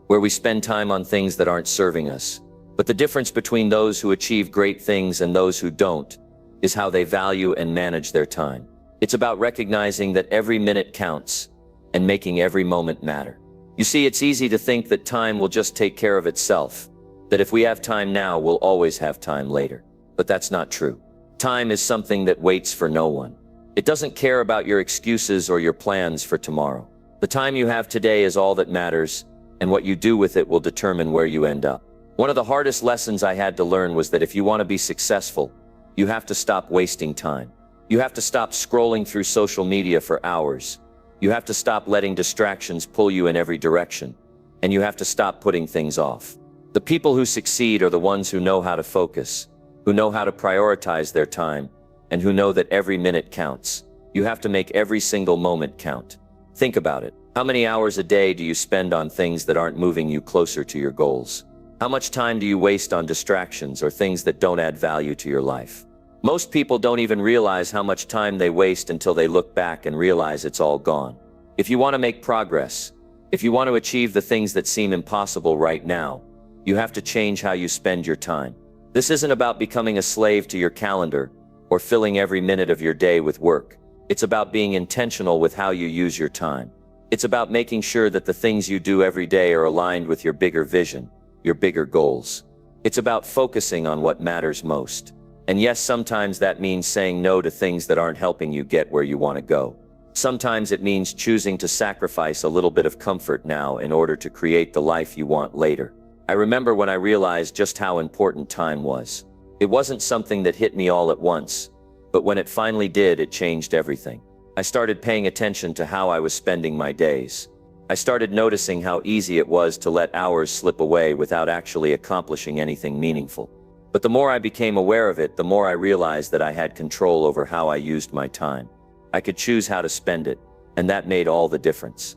where we spend time on things that aren't serving us. But the difference between those who achieve great things and those who don't is how they value and manage their time. It's about recognizing that every minute counts and making every moment matter. You see, it's easy to think that time will just take care of itself, that if we have time now, we'll always have time later. But that's not true. Time is something that waits for no one. It doesn't care about your excuses or your plans for tomorrow. The time you have today is all that matters, and what you do with it will determine where you end up. One of the hardest lessons I had to learn was that if you want to be successful, you have to stop wasting time. You have to stop scrolling through social media for hours. You have to stop letting distractions pull you in every direction, and you have to stop putting things off. The people who succeed are the ones who know how to focus, who know how to prioritize their time, and who know that every minute counts. You have to make every single moment count. Think about it. How many hours a day do you spend on things that aren't moving you closer to your goals? How much time do you waste on distractions or things that don't add value to your life? Most people don't even realize how much time they waste until they look back and realize it's all gone. If you want to make progress, if you want to achieve the things that seem impossible right now, you have to change how you spend your time. This isn't about becoming a slave to your calendar or filling every minute of your day with work. It's about being intentional with how you use your time. It's about making sure that the things you do every day are aligned with your bigger vision, your bigger goals. It's about focusing on what matters most. And yes, sometimes that means saying no to things that aren't helping you get where you want to go. Sometimes it means choosing to sacrifice a little bit of comfort now in order to create the life you want later. I remember when I realized just how important time was. It wasn't something that hit me all at once, but when it finally did, it changed everything. I started paying attention to how I was spending my days. I started noticing how easy it was to let hours slip away without actually accomplishing anything meaningful. But the more I became aware of it, the more I realized that I had control over how I used my time. I could choose how to spend it, and that made all the difference.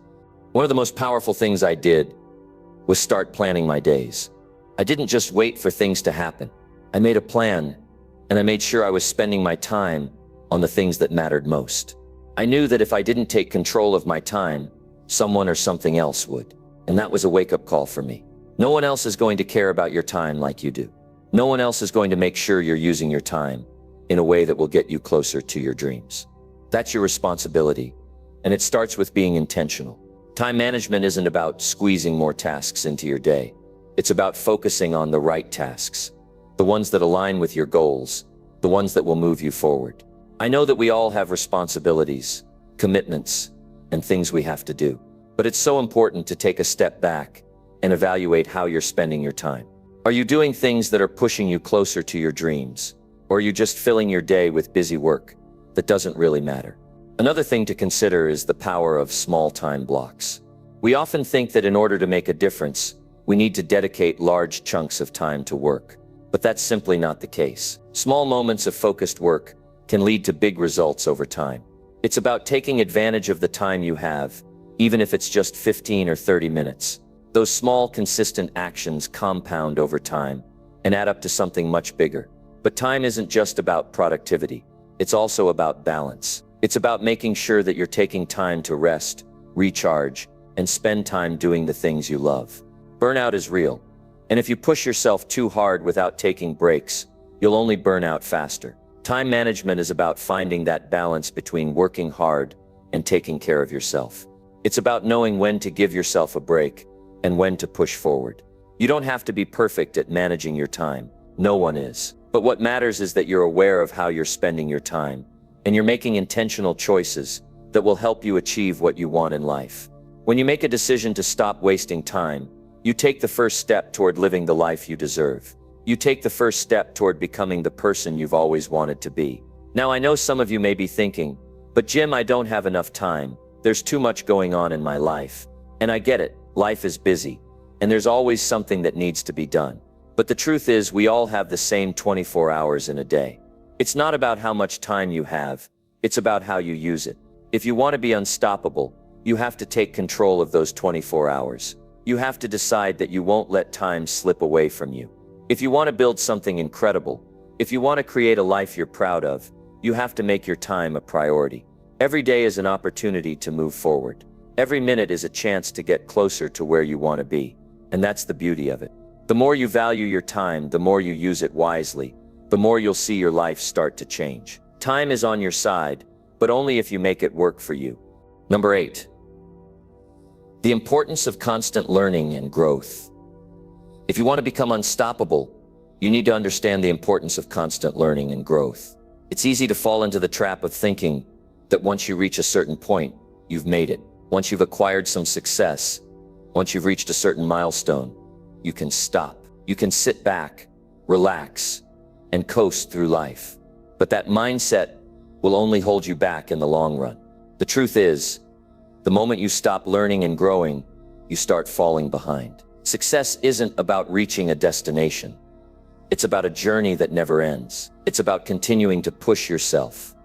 One of the most powerful things I did was start planning my days. I didn't just wait for things to happen. I made a plan, and I made sure I was spending my time on the things that mattered most. I knew that if I didn't take control of my time, someone or something else would. And that was a wake-up call for me. No one else is going to care about your time like you do. No one else is going to make sure you're using your time in a way that will get you closer to your dreams. That's your responsibility, and it starts with being intentional. Time management isn't about squeezing more tasks into your day. It's about focusing on the right tasks. the ones that align with your goals, the ones that will move you forward. I know that we all have responsibilities, commitments, and things we have to do. But it's so important to take a step back and evaluate how you're spending your time. Are you doing things that are pushing you closer to your dreams? Or are you just filling your day with busy work that doesn't really matter? Another thing to consider is the power of small time blocks. We often think that in order to make a difference, we need to dedicate large chunks of time to work. But that's simply not the case. Small moments of focused work can lead to big results over time. It's about taking advantage of the time you have, even if it's just 15 or 30 minutes. Those small, consistent actions compound over time and add up to something much bigger. But time isn't just about productivity. It's also about balance. It's about making sure that you're taking time to rest, recharge, and spend time doing the things you love. Burnout is real. And if you push yourself too hard without taking breaks, you'll only burn out faster. Time management is about finding that balance between working hard and taking care of yourself. It's about knowing when to give yourself a break and when to push forward. You don't have to be perfect at managing your time. No one is. But what matters is that you're aware of how you're spending your time, and you're making intentional choices that will help you achieve what you want in life. When you make a decision to stop wasting time, you take the first step toward living the life you deserve. You take the first step toward becoming the person you've always wanted to be. Now, I know some of you may be thinking, but Jim, I don't have enough time. There's too much going on in my life. And I get it, life is busy, and there's always something that needs to be done. But the truth is, we all have the same 24 hours in a day. It's not about how much time you have, it's about how you use it. If you want to be unstoppable, you have to take control of those 24 hours. You have to decide that you won't let time slip away from you. If you want to build something incredible, if you want to create a life you're proud of, you have to make your time a priority. Every day is an opportunity to move forward. Every minute is a chance to get closer to where you want to be. And that's the beauty of it. The more you value your time, the more you use it wisely, the more you'll see your life start to change. Time is on your side, but only if you make it work for you. Number 8. The importance of constant learning and growth. If you want to become unstoppable, you need to understand the importance of constant learning and growth. It's easy to fall into the trap of thinking that once you reach a certain point, you've made it. Once you've acquired some success, once you've reached a certain milestone, you can stop. You can sit back, relax, and coast through life. But that mindset will only hold you back in the long run. The truth is, the moment you stop learning and growing, you start falling behind. Success isn't about reaching a destination. It's about a journey that never ends. It's about continuing to push yourself,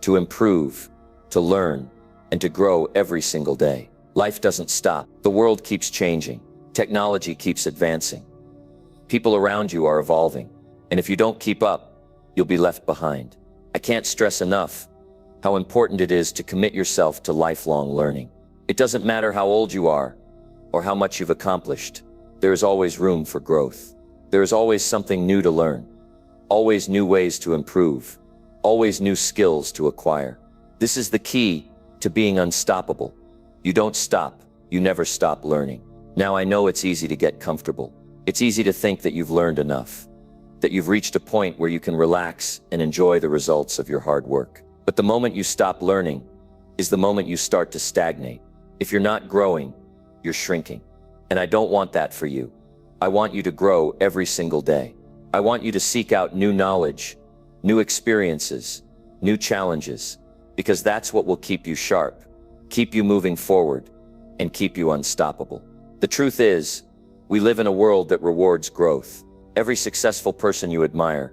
to improve, to learn, and to grow every single day. Life doesn't stop. The world keeps changing. Technology keeps advancing. People around you are evolving. And if you don't keep up, you'll be left behind. I can't stress enough how important it is to commit yourself to lifelong learning. It doesn't matter how old you are or how much you've accomplished. There is always room for growth. There is always something new to learn, always new ways to improve, always new skills to acquire. This is the key to being unstoppable. You don't stop. You never stop learning. Now, I know it's easy to get comfortable. It's easy to think that you've learned enough, that you've reached a point where you can relax and enjoy the results of your hard work. But the moment you stop learning is the moment you start to stagnate. If you're not growing, you're shrinking. And I don't want that for you. I want you to grow every single day. I want you to seek out new knowledge, new experiences, new challenges, because that's what will keep you sharp, keep you moving forward, and keep you unstoppable. The truth is, we live in a world that rewards growth. Every successful person you admire,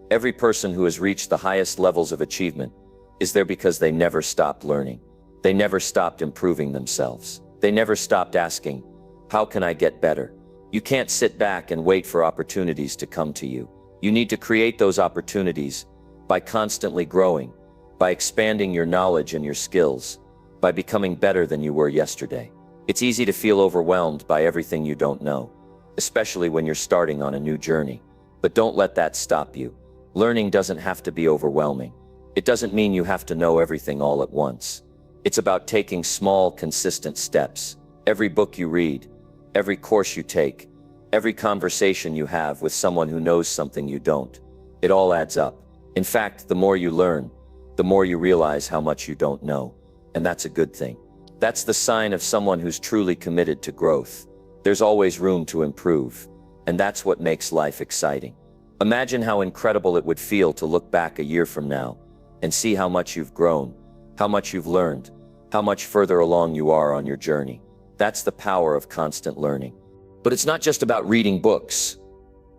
every person who has reached the highest levels of achievement, is there because they never stopped learning. They never stopped improving themselves. They never stopped asking, how can I get better? You can't sit back and wait for opportunities to come to you. You need to create those opportunities by constantly growing, by expanding your knowledge and your skills, by becoming better than you were yesterday. It's easy to feel overwhelmed by everything you don't know, especially when you're starting on a new journey. But don't let that stop you. Learning doesn't have to be overwhelming. It doesn't mean you have to know everything all at once. It's about taking small, consistent steps. Every book you read, every course you take, every conversation you have with someone who knows something you don't. It all adds up. In fact, the more you learn, the more you realize how much you don't know. And that's a good thing. That's the sign of someone who's truly committed to growth. There's always room to improve. And that's what makes life exciting. Imagine how incredible it would feel to look back a year from now and see how much you've grown, how much you've learned, how much further along you are on your journey. That's the power of constant learning. But it's not just about reading books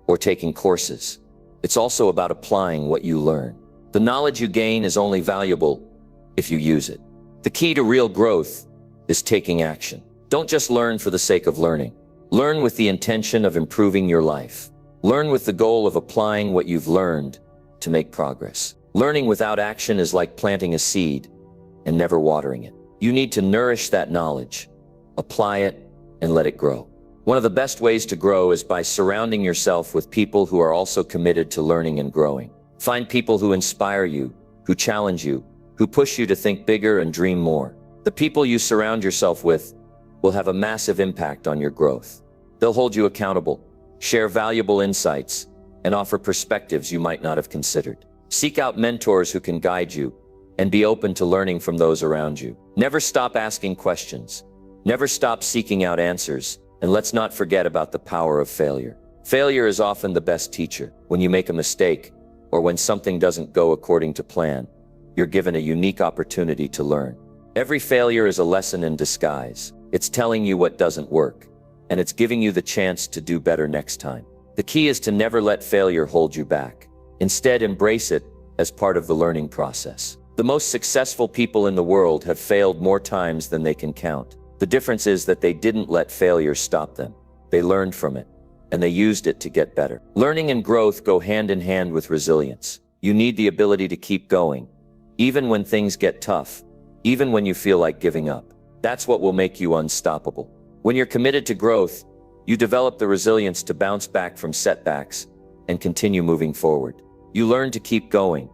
or taking courses. It's also about applying what you learn. The knowledge you gain is only valuable if you use it. The key to real growth is taking action. Don't just learn for the sake of learning. Learn with the intention of improving your life. Learn with the goal of applying what you've learned to make progress. Learning without action is like planting a seed and never watering it. You need to nourish that knowledge, apply it, and let it grow. One of the best ways to grow is by surrounding yourself with people who are also committed to learning and growing. Find people who inspire you, who challenge you, who push you to think bigger and dream more. The people you surround yourself with will have a massive impact on your growth. They'll hold you accountable, share valuable insights, and offer perspectives you might not have considered. Seek out mentors who can guide you, and be open to learning from those around you. Never stop asking questions. Never stop seeking out answers. And let's not forget about the power of failure. Failure is often the best teacher. When you make a mistake, or when something doesn't go according to plan, you're given a unique opportunity to learn. Every failure is a lesson in disguise. It's telling you what doesn't work, and it's giving you the chance to do better next time. The key is to never let failure hold you back. Instead, embrace it as part of the learning process. The most successful people in the world have failed more times than they can count. The difference is that they didn't let failure stop them. They learned from it, and they used it to get better. Learning and growth go hand in hand with resilience. You need the ability to keep going, even when things get tough, even when you feel like giving up. That's what will make you unstoppable. When you're committed to growth, you develop the resilience to bounce back from setbacks and continue moving forward. You learn to keep going,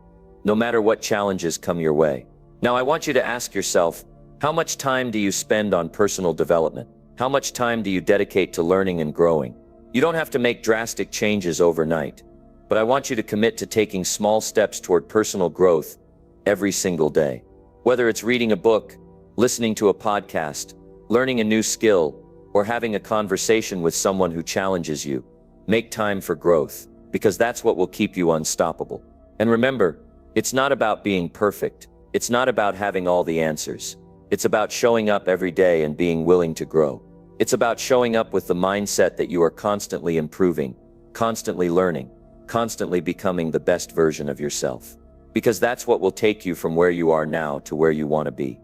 no matter what challenges come your way. Now, I want you to ask yourself, how much time do you spend on personal development? How much time do you dedicate to learning and growing? You don't have to make drastic changes overnight, but I want you to commit to taking small steps toward personal growth every single day. Whether it's reading a book, listening to a podcast, learning a new skill, or having a conversation with someone who challenges you, make time for growth, because that's what will keep you unstoppable. And remember, it's not about being perfect. It's not about having all the answers. It's about showing up every day and being willing to grow. It's about showing up with the mindset that you are constantly improving, constantly learning, constantly becoming the best version of yourself. Because that's what will take you from where you are now to where you want to be.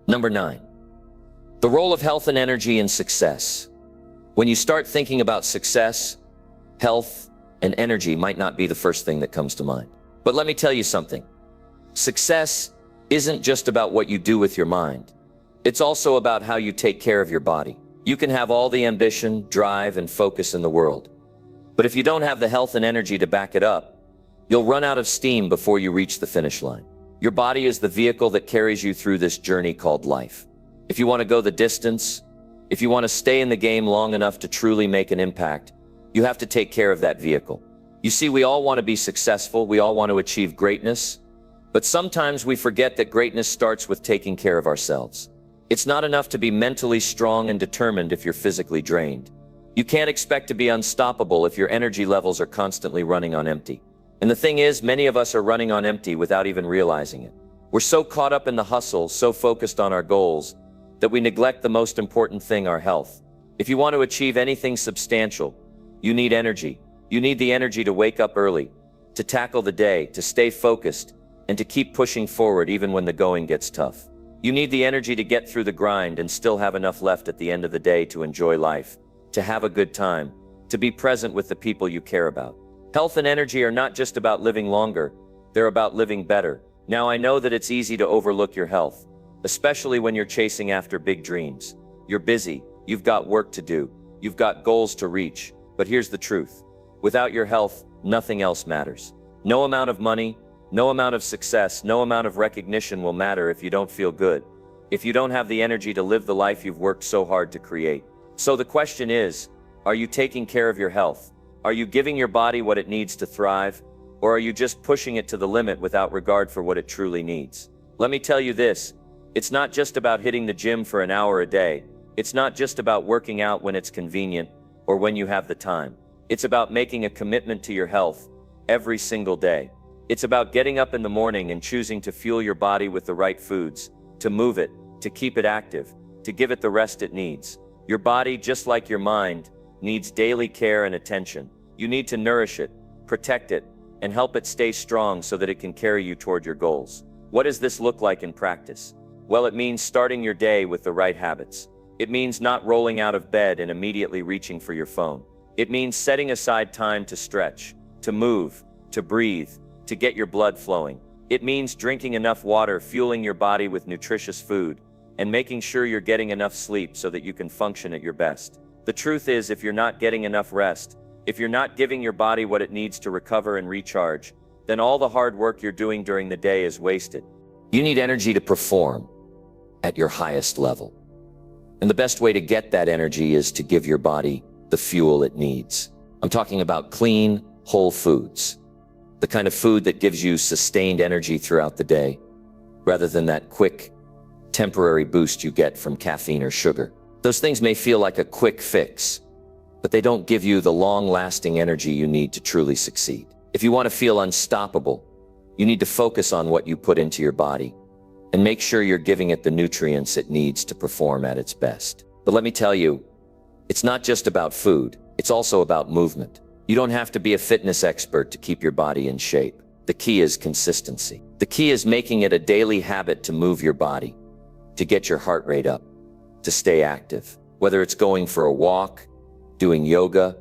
Number 9. The role of health and energy in success. When you start thinking about success, health and energy might not be the first thing that comes to mind. But let me tell you something. Success isn't just about what you do with your mind. It's also about how you take care of your body. You can have all the ambition, drive, and focus in the world. But if you don't have the health and energy to back it up, you'll run out of steam before you reach the finish line. Your body is the vehicle that carries you through this journey called life. If you want to go the distance, if you want to stay in the game long enough to truly make an impact, you have to take care of that vehicle. You see, we all want to be successful, we all want to achieve greatness, but sometimes we forget that greatness starts with taking care of ourselves. It's not enough to be mentally strong and determined if you're physically drained. You can't expect to be unstoppable if your energy levels are constantly running on empty. And the thing is, many of us are running on empty without even realizing it. We're so caught up in the hustle, so focused on our goals, that we neglect the most important thing, our health. If you want to achieve anything substantial, you need energy. You need the energy to wake up early, to tackle the day, to stay focused, and to keep pushing forward even when the going gets tough. You need the energy to get through the grind and still have enough left at the end of the day to enjoy life, to have a good time, to be present with the people you care about. Health and energy are not just about living longer, they're about living better. Now, I know that it's easy to overlook your health, especially when you're chasing after big dreams. You're busy, you've got work to do, you've got goals to reach. But here's the truth. Without your health, nothing else matters. No amount of money, no amount of success, no amount of recognition will matter if you don't feel good, if you don't have the energy to live the life you've worked so hard to create. So the question is, Are you taking care of your health? Are you giving your body what it needs to thrive? Or are you just pushing it to the limit without regard for what it truly needs? Let me tell you this, it's not just about hitting the gym for an hour a day. It's not just about working out when it's convenient or when you have the time. It's about making a commitment to your health every single day. It's about getting up in the morning and choosing to fuel your body with the right foods, to move it, to keep it active, to give it the rest it needs. Your body, just like your mind, needs daily care and attention. You need to nourish it, protect it, and help it stay strong so that it can carry you toward your goals. What does this look like in practice? Well, it means starting your day with the right habits. It means not rolling out of bed and immediately reaching for your phone. It means setting aside time to stretch, to move, to breathe, to get your blood flowing. It means drinking enough water, fueling your body with nutritious food, and making sure you're getting enough sleep so that you can function at your best. The truth is, if you're not getting enough rest, if you're not giving your body what it needs to recover and recharge, then all the hard work you're doing during the day is wasted. You need energy to perform at your highest level. And the best way to get that energy is to give your body the fuel it needs. I'm talking about clean, whole foods. The kind of food that gives you sustained energy throughout the day, rather than that quick, temporary boost you get from caffeine or sugar. Those things may feel like a quick fix, but they don't give you the long-lasting energy you need to truly succeed. If you want to feel unstoppable, you need to focus on what you put into your body and make sure you're giving it the nutrients it needs to perform at its best. But let me tell you, it's not just about food, it's also about movement. You don't have to be a fitness expert to keep your body in shape. The key is consistency. The key is making it a daily habit to move your body, to get your heart rate up, to stay active. Whether it's going for a walk, doing yoga,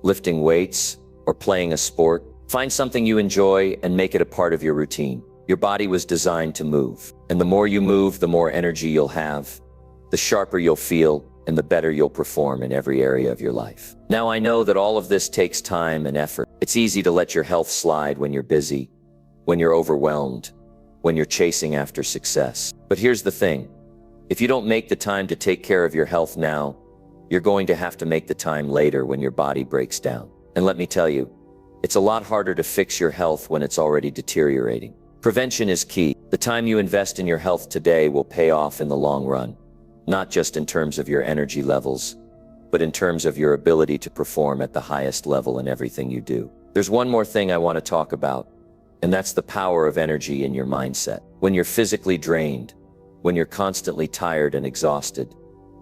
lifting weights, or playing a sport, find something you enjoy and make it a part of your routine. Your body was designed to move, and the more you move, the more energy you'll have, the sharper you'll feel, and the better you'll perform in every area of your life. Now, I know that all of this takes time and effort. It's easy to let your health slide when you're busy, when you're overwhelmed, when you're chasing after success. But here's the thing. If you don't make the time to take care of your health now, you're going to have to make the time later when your body breaks down. And let me tell you, it's a lot harder to fix your health when it's already deteriorating. Prevention is key. The time you invest in your health today will pay off in the long run, not just in terms of your energy levels, but in terms of your ability to perform at the highest level in everything you do. There's one more thing I want to talk about, and that's the power of energy in your mindset. When you're physically drained, when you're constantly tired and exhausted,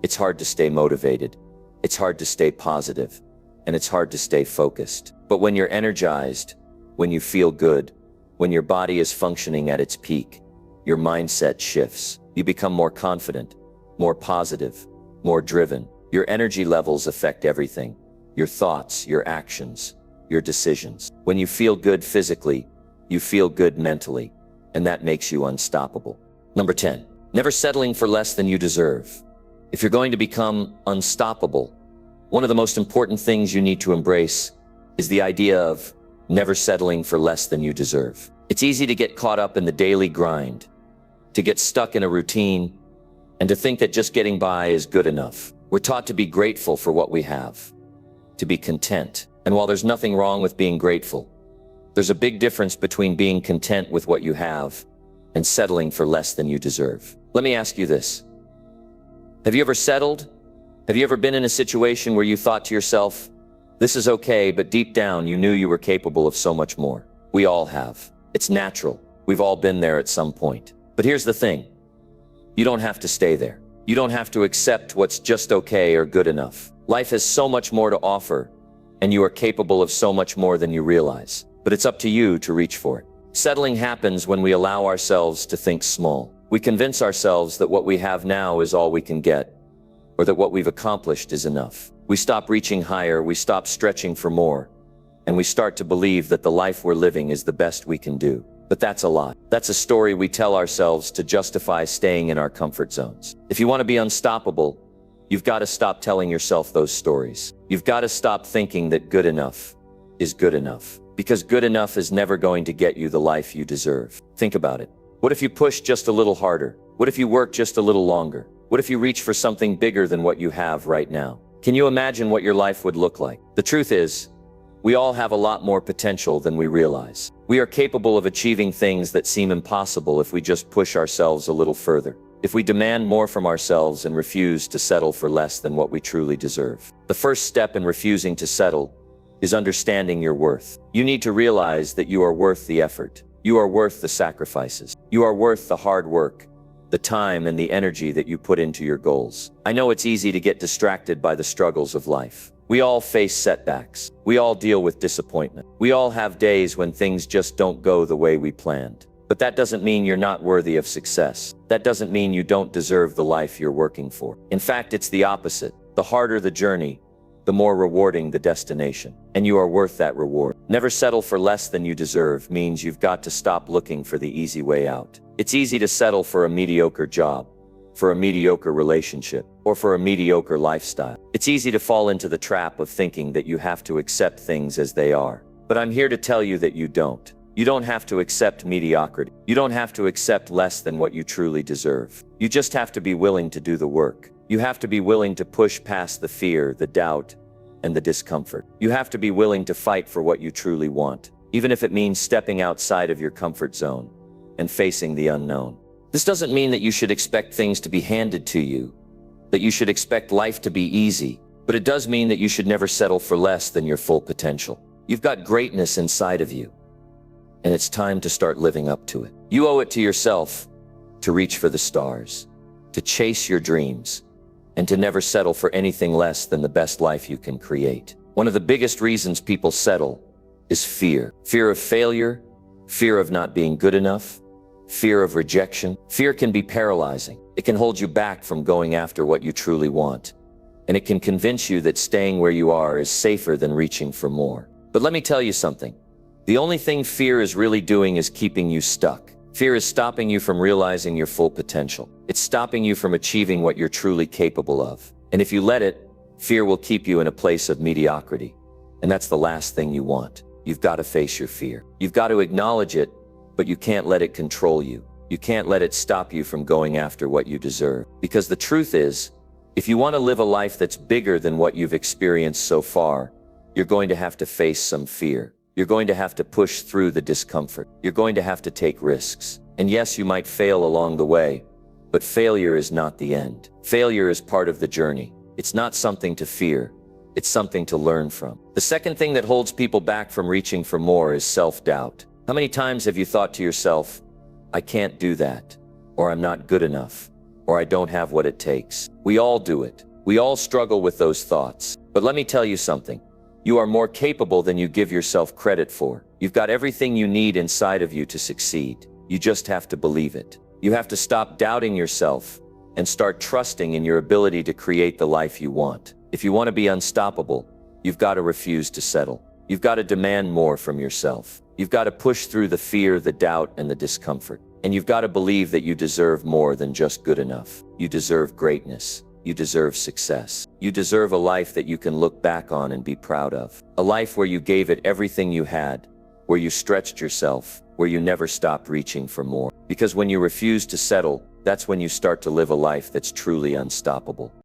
it's hard to stay motivated, it's hard to stay positive, and it's hard to stay focused. But when you're energized, when you feel good, when your body is functioning at its peak, your mindset shifts. You become more confident, more positive, more driven. Your energy levels affect everything. Your thoughts, your actions, your decisions. When you feel good physically, you feel good mentally, and that makes you unstoppable. Number 10, never settling for less than you deserve. If you're going to become unstoppable, one of the most important things you need to embrace is the idea of never settling for less than you deserve. It's easy to get caught up in the daily grind, to get stuck in a routine, and to think that just getting by is good enough. We're taught to be grateful for what we have, to be content. And while there's nothing wrong with being grateful, there's a big difference between being content with what you have and settling for less than you deserve. Let me ask you this. Have you ever settled? Have you ever been in a situation where you thought to yourself, this is okay, but deep down you knew you were capable of so much more? We all have. It's natural. We've all been there at some point. But here's the thing. You don't have to stay there. You don't have to accept what's just okay or good enough. Life has so much more to offer, and you are capable of so much more than you realize. But it's up to you to reach for it. Settling happens when we allow ourselves to think small. We convince ourselves that what we have now is all we can get, or that what we've accomplished is enough. We stop reaching higher, we stop stretching for more, and we start to believe that the life we're living is the best we can do. But that's a lie. That's a story we tell ourselves to justify staying in our comfort zones. If you want to be unstoppable, you've got to stop telling yourself those stories. You've got to stop thinking that good enough is good enough, because good enough is never going to get you the life you deserve. Think about it. What if you push just a little harder? What if you work just a little longer? What if you reach for something bigger than what you have right now? Can you imagine what your life would look like? The truth is, we all have a lot more potential than we realize. We are capable of achieving things that seem impossible if we just push ourselves a little further. If we demand more from ourselves and refuse to settle for less than what we truly deserve. The first step in refusing to settle is understanding your worth. You need to realize that you are worth the effort. You are worth the sacrifices. You are worth the hard work, the time and the energy that you put into your goals. I know it's easy to get distracted by the struggles of life. We all face setbacks. We all deal with disappointment. We all have days when things just don't go the way we planned. But that doesn't mean you're not worthy of success. That doesn't mean you don't deserve the life you're working for. In fact, it's the opposite. The harder the journey, the more rewarding the destination. And you are worth that reward. Never settle for less than you deserve means you've got to stop looking for the easy way out. It's easy to settle for a mediocre job, for a mediocre relationship, or for a mediocre lifestyle. It's easy to fall into the trap of thinking that you have to accept things as they are. But I'm here to tell you that you don't. You don't have to accept mediocrity. You don't have to accept less than what you truly deserve. You just have to be willing to do the work. You have to be willing to push past the fear, the doubt, and the discomfort. You have to be willing to fight for what you truly want, even if it means stepping outside of your comfort zone and facing the unknown. This doesn't mean that you should expect things to be handed to you, that you should expect life to be easy, but it does mean that you should never settle for less than your full potential. You've got greatness inside of you, and it's time to start living up to it. You owe it to yourself to reach for the stars, to chase your dreams, and to never settle for anything less than the best life you can create. One of the biggest reasons people settle is fear. Fear of failure, fear of not being good enough, fear of rejection. Fear can be paralyzing. It can hold you back from going after what you truly want. And it can convince you that staying where you are is safer than reaching for more. But let me tell you something. The only thing fear is really doing is keeping you stuck. Fear is stopping you from realizing your full potential. It's stopping you from achieving what you're truly capable of. And if you let it, fear will keep you in a place of mediocrity. And that's the last thing you want. You've got to face your fear. You've got to acknowledge it, but you can't let it control you. You can't let it stop you from going after what you deserve. Because the truth is, if you want to live a life that's bigger than what you've experienced so far, you're going to have to face some fear. You're going to have to push through the discomfort. You're going to have to take risks. And yes, you might fail along the way, but failure is not the end. Failure is part of the journey. It's not something to fear. It's something to learn from. The second thing that holds people back from reaching for more is self-doubt. How many times have you thought to yourself, I can't do that, or I'm not good enough, or I don't have what it takes? We all do it. We all struggle with those thoughts. But let me tell you something. You are more capable than you give yourself credit for. You've got everything you need inside of you to succeed. You just have to believe it. You have to stop doubting yourself and start trusting in your ability to create the life you want. If you want to be unstoppable, you've got to refuse to settle. You've got to demand more from yourself. You've got to push through the fear, the doubt, and the discomfort. And you've got to believe that you deserve more than just good enough. You deserve greatness. You deserve success. You deserve a life that you can look back on and be proud of. A life where you gave it everything you had, where you stretched yourself, where you never stopped reaching for more. Because when you refuse to settle, that's when you start to live a life that's truly unstoppable.